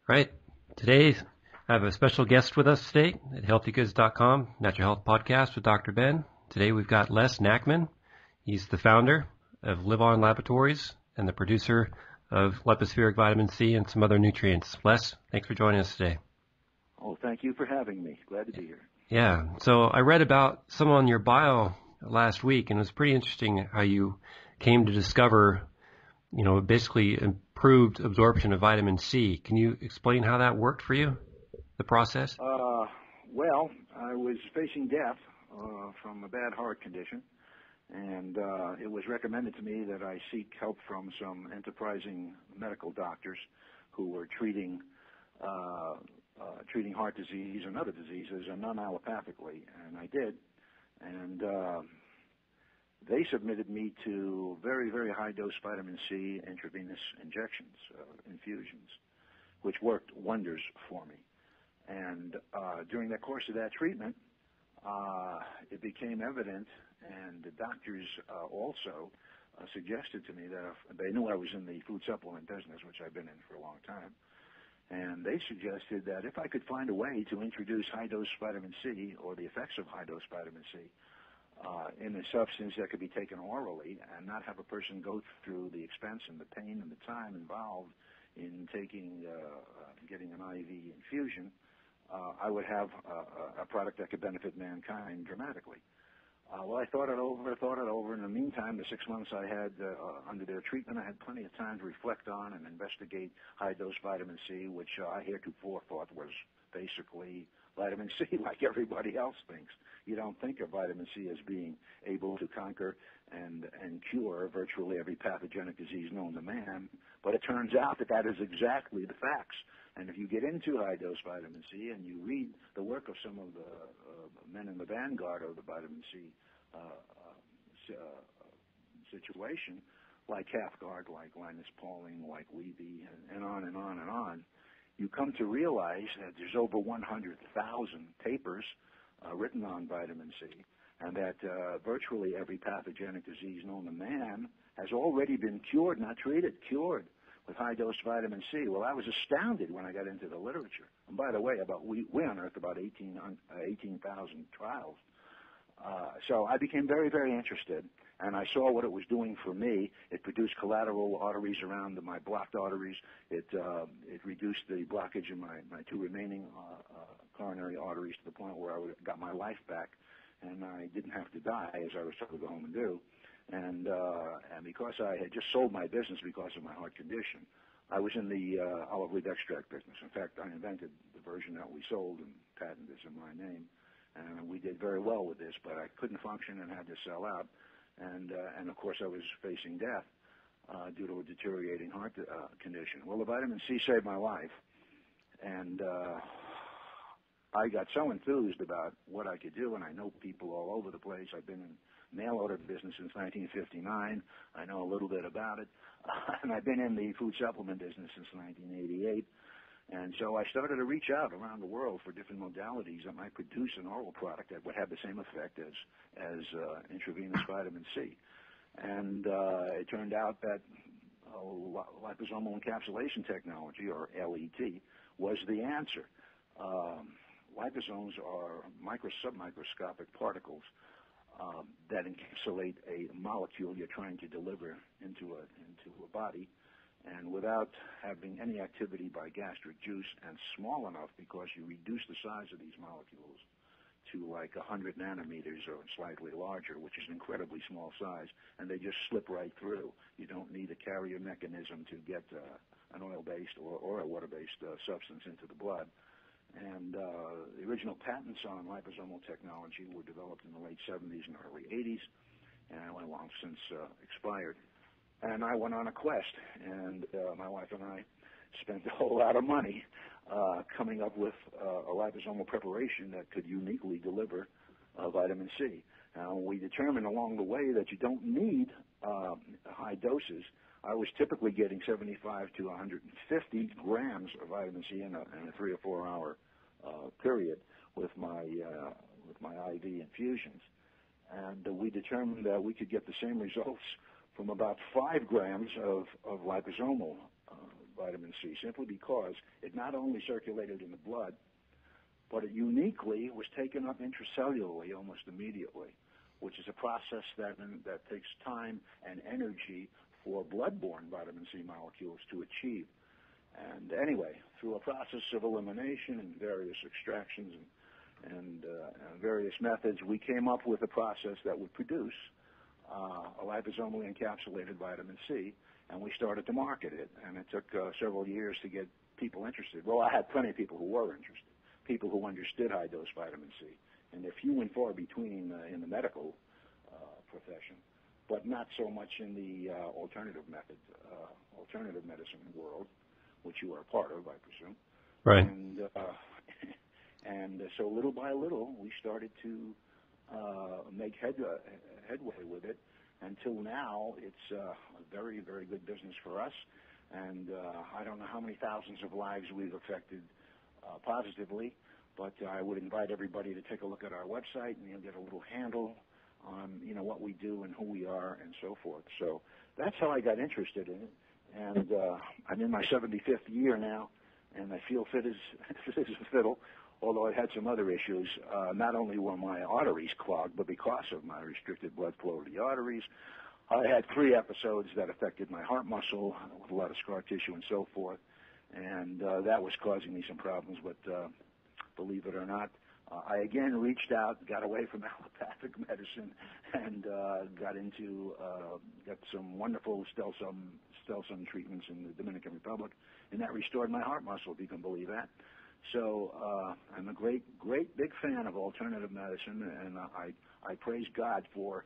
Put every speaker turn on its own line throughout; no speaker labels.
Right. Today, I have a special guest with us today at healthygoods.com, Natural Health Podcast with Dr. Ben. Today we've got Les Nachman. He's the founder of Live On Laboratories and the producer of Lypospheric vitamin C and some other nutrients. Les, thanks for joining us today.
Oh, thank you for having me. Glad to be here.
Yeah. So I read about some on your bio last week, and it was pretty interesting how you came to discover, basically improved absorption of vitamin C. Can you explain how that worked for you, the process?
Well, I was facing death from a bad heart condition, and it was recommended to me that I seek help from some enterprising medical doctors who were treating heart disease and other diseases, and non-allopathically, and I did. And they submitted me to very, very high-dose vitamin C intravenous injections, infusions, which worked wonders for me. And during the course of that treatment, it became evident, and the doctors also suggested to me that if they knew I was in the food supplement business, which I've been in for a long time, and they suggested that if I could find a way to introduce high-dose vitamin C or the effects of high-dose vitamin C in a substance that could be taken orally and not have a person go through the expense and the pain and the time involved in getting an IV infusion, I would have a product that could benefit mankind dramatically. Well, I thought it over. In the meantime, the 6 months I had under their treatment, I had plenty of time to reflect on and investigate high-dose vitamin C, which I heretofore thought was basically vitamin C like everybody else thinks. You don't think of vitamin C as being able to conquer and cure virtually every pathogenic disease known to man, but it turns out that is exactly the facts. And if you get into high-dose vitamin C and you read the work of some of the men in the vanguard of the vitamin C situation, like Cathcart, like Linus Pauling, like Wiebe, and on and on and on, you come to realize that there's over 100,000 papers written on vitamin C, and that virtually every pathogenic disease known to man has already been cured, not treated, cured with high-dose vitamin C. Well, I was astounded when I got into the literature. And by the way, we unearthed about 18,000 trials. So I became very, very interested, and I saw what it was doing for me. It produced collateral arteries around my blocked arteries. It reduced the blockage in my two remaining coronary arteries to the point where I got my life back, and I didn't have to die, as I was told to go home and do. And because I had just sold my business because of my heart condition, I was in the olive leaf extract business. In fact, I invented the version that we sold and patented is in my name. And we did very well with this, but I couldn't function and had to sell out. And of course, I was facing death due to a deteriorating heart condition. Well, the vitamin C saved my life, and I got so enthused about what I could do, and I know people all over the place. I've been in mail order business since 1959. I know a little bit about it. And I've been in the food supplement business since 1988. And so I started to reach out around the world for different modalities that might produce an oral product that would have the same effect as intravenous vitamin C. And it turned out that liposomal encapsulation technology, or LET, was the answer. Liposomes are submicroscopic particles that encapsulate a molecule you're trying to deliver into a body, and without having any activity by gastric juice, and small enough because you reduce the size of these molecules to like 100 nanometers or slightly larger, which is an incredibly small size, and they just slip right through. You don't need a carrier mechanism to get an oil-based or a water-based substance into the blood. And the original patents on liposomal technology were developed in the late 70s and early 80s, and have long since expired. And I went on a quest, and my wife and I spent a whole lot of money coming up with a liposomal preparation that could uniquely deliver vitamin C. Now, we determined along the way that you don't need high doses. I was typically getting 75 to 150 grams of vitamin C in a 3 or 4 hour period with my IV infusions. And we determined that we could get the same results from about 5 grams of liposomal vitamin C, simply because it not only circulated in the blood, but it uniquely was taken up intracellularly almost immediately, which is a process that takes time and energy for blood-borne vitamin C molecules to achieve. And anyway, through a process of elimination and various extractions and various methods, we came up with a process that would produce a liposomally encapsulated vitamin C, and we started to market it. And it took several years to get people interested. Well, I had plenty of people who were interested, people who understood high-dose vitamin C. And they're few and far between in the medical profession, but not so much in the alternative medicine world, which you are a part of, I presume.
Right.
And so little by little, we started to make headway with it. Until now, it's a very, very good business for us. And I don't know how many thousands of lives we've affected positively, but I would invite everybody to take a look at our website, and you'll get a little handle on what we do and who we are and so forth. So that's how I got interested in it. And I'm in my 75th year now, and I feel fit as a fiddle, although I had some other issues. Not only were my arteries clogged, but because of my restricted blood flow to the arteries, I had 3 episodes that affected my heart muscle with a lot of scar tissue and so forth, and that was causing me some problems. But believe it or not, I again reached out, got away from allopathic medicine, and got some wonderful stem cell treatments in the Dominican Republic, and that restored my heart muscle, if you can believe that. So I'm a great big fan of alternative medicine, and I praise God for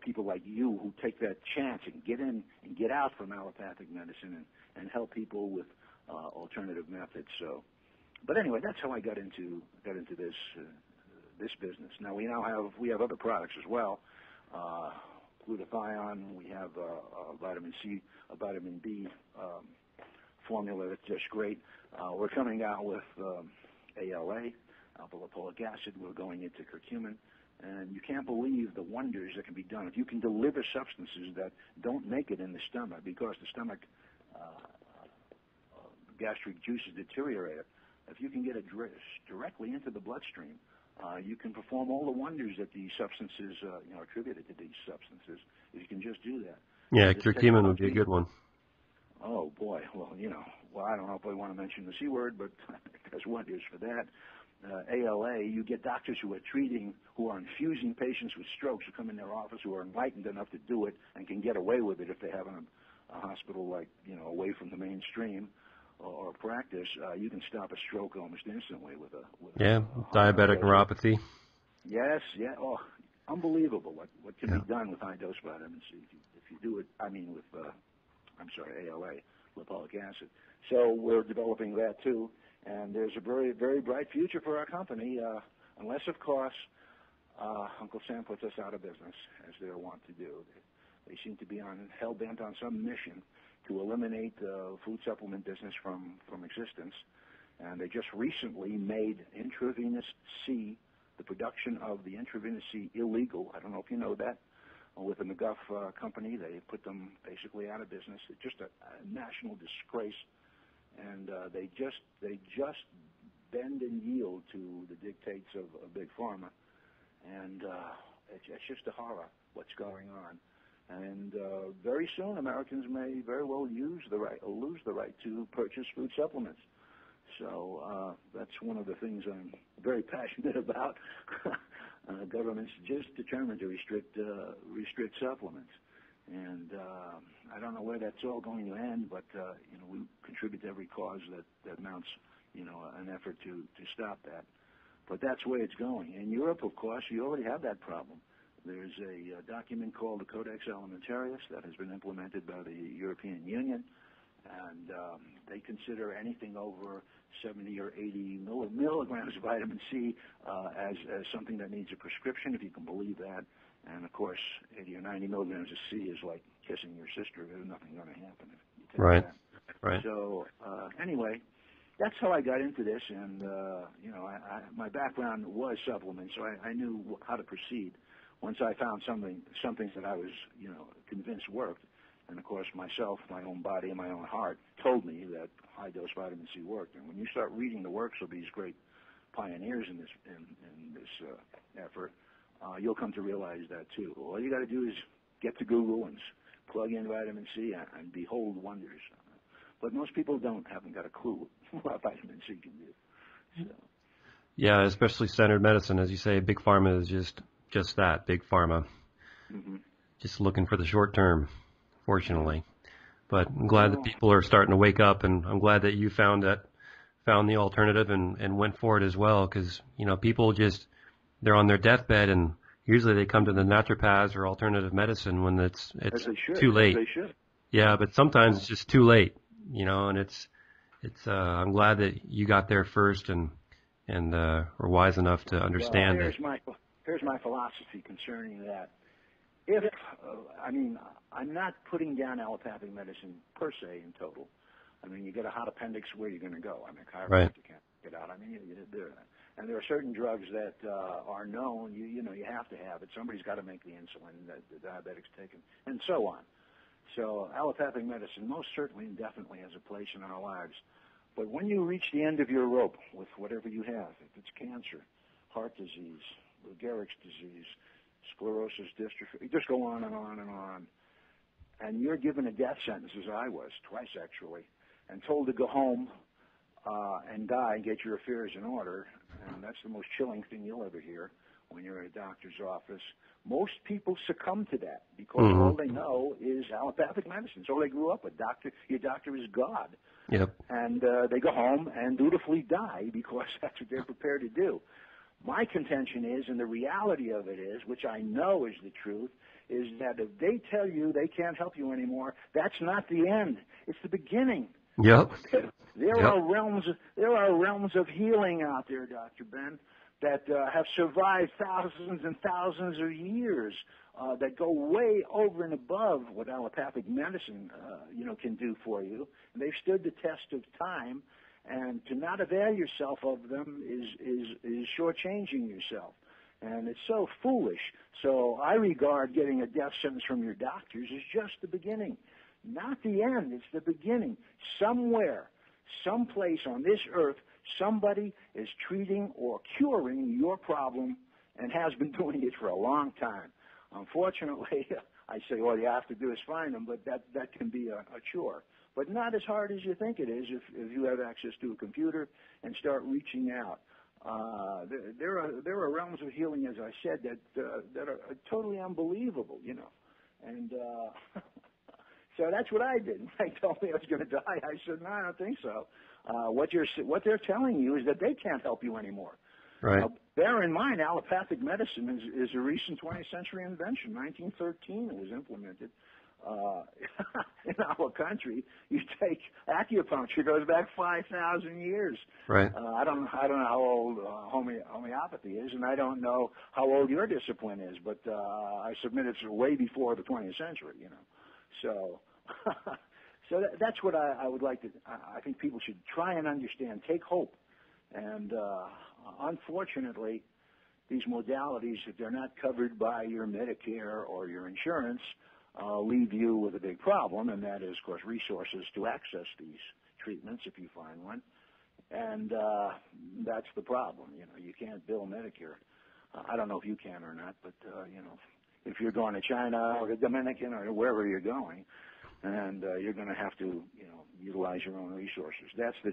people like you who take that chance and get in and get out from allopathic medicine and help people with alternative methods. So, but anyway, that's how I got into this business. Now we have other products as well. Glutathione. We have a vitamin C, a vitamin B formula that's just great. We're coming out with ALA, alpha-lipoic acid. We're going into curcumin. And you can't believe the wonders that can be done. If you can deliver substances that don't make it in the stomach, because the stomach gastric juices deteriorate, if you can get it directly into the bloodstream, you can perform all the wonders that these substances, attributed to these substances, if you can just do that.
Yeah, curcumin would be a good one.
Oh, boy. Well, I don't know if I want to mention the C word, but there's wonders for that. ALA, you get doctors who are infusing patients with strokes who come in their office who are enlightened enough to do it and can get away with it if they have a hospital away from the mainstream or practice. You can stop a stroke almost instantly with
diabetic neuropathy.
Yes, yeah. Oh, unbelievable what can be done with high-dose vitamin C if you do it, with ALA, lipoic acid. So we're developing that too. And there's a very, very bright future for our company, unless, of course, Uncle Sam puts us out of business, as they're wont to do. They seem to be hell-bent on some mission to eliminate the food supplement business from existence. And they just recently made intravenous C, the production of the intravenous C, illegal. I don't know if you know that. With the McGuff company, they put them basically out of business. It's just a national disgrace. And they just bend and yield to the dictates of big pharma, and it's just a horror what's going on. And very soon, Americans may very well lose the right to purchase food supplements. So that's one of the things I'm very passionate about. Government's just determined to restrict supplements. And I don't know where that's all going to end, but we contribute to every cause that mounts, an effort to stop that. But that's where it's going. In Europe, of course, you already have that problem. There's a document called the Codex Alimentarius that has been implemented by the European Union, and they consider anything over 70 or 80 milligrams of vitamin C as something that needs a prescription, if you can believe that. And, of course, 80 or 90 milligrams of C is like kissing your sister. There's nothing going to happen if you take that.
Right.
So, anyway, that's how I got into this. And, my background was supplements, so I knew how to proceed. Once I found something that I was, convinced worked, and, of course, myself, my own body, and my own heart, told me that high-dose vitamin C worked. And when you start reading the works of these great pioneers in this effort, you'll come to realize that too. All you got to do is get to Google and plug in vitamin C and behold wonders. But most people haven't got a clue what vitamin C can do. So.
Yeah, especially standard medicine, as you say, big pharma is just that, big pharma. Mm-hmm. Just looking for the short term, fortunately. But I'm glad that people are starting to wake up, and I'm glad that you found the alternative and went for it as well, because, people they're on their deathbed, and usually they come to the naturopaths or alternative medicine when it's too late.
As they should.
Yeah, but sometimes it's just too late, and it's I'm glad that you got there first and were wise enough to understand
that. Here's my philosophy concerning that. I'm not putting down allopathic medicine per se in total. You get a hot appendix, where are you going to go? Chiropractor can't get out. And there are certain drugs that are known. You have to have it. Somebody's got to make the insulin that the diabetics take, and so on. So allopathic medicine most certainly and definitely has a place in our lives. But when you reach the end of your rope with whatever you have, if it's cancer, heart disease, Lou Gehrig's disease, sclerosis, dystrophy, just go on and on and on. And you're given a death sentence, as I was, twice actually, and told to go home and die and get your affairs in order. And that's the most chilling thing you'll ever hear when you're at a doctor's office. Most people succumb to that because all they know is allopathic medicine. So they grew up with. Your doctor is God.
Yep.
And they go home and dutifully die because that's what they're prepared to do. My contention is, and the reality of it is, which I know is the truth, is that if they tell you they can't help you anymore, that's not the end. It's the beginning.
Yep.
There are realms of healing out there, Dr. Ben, that have survived thousands and thousands of years, that go way over and above what allopathic medicine, can do for you. And they've stood the test of time. And to not avail yourself of them is shortchanging yourself. And it's so foolish. So I regard getting a death sentence from your doctors as just the beginning. Not the end. It's the beginning. Somewhere, someplace on this earth, somebody is treating or curing your problem and has been doing it for a long time. Unfortunately, I say all you have to do is find them, but that can be a chore. But not as hard as you think it is if you have access to a computer and start reaching out. There are realms of healing, as I said, that are totally unbelievable, And so that's what I did. When they told me I was going to die, I said, no, I don't think so. What they're telling you is that they can't help you anymore.
Right.
Bear in mind, allopathic medicine is a recent 20th century invention. 1913 it was implemented. In our country, you take acupuncture, goes back 5,000 years.
Right.
I don't know how old homeopathy is, and I don't know how old your discipline is, but I submit it's way before the 20th century. So, that's what I would like to. I think people should try and understand, take hope, and unfortunately, these modalities, if they're not covered by your Medicare or your insurance, leave you with a big problem, and that is, of course, resources to access these treatments if you find one. And that's the problem. You can't bill Medicare. I don't know if you can or not, but, if you're going to China or the Dominican or wherever you're going, and you're going to have to, utilize your own resources. That's the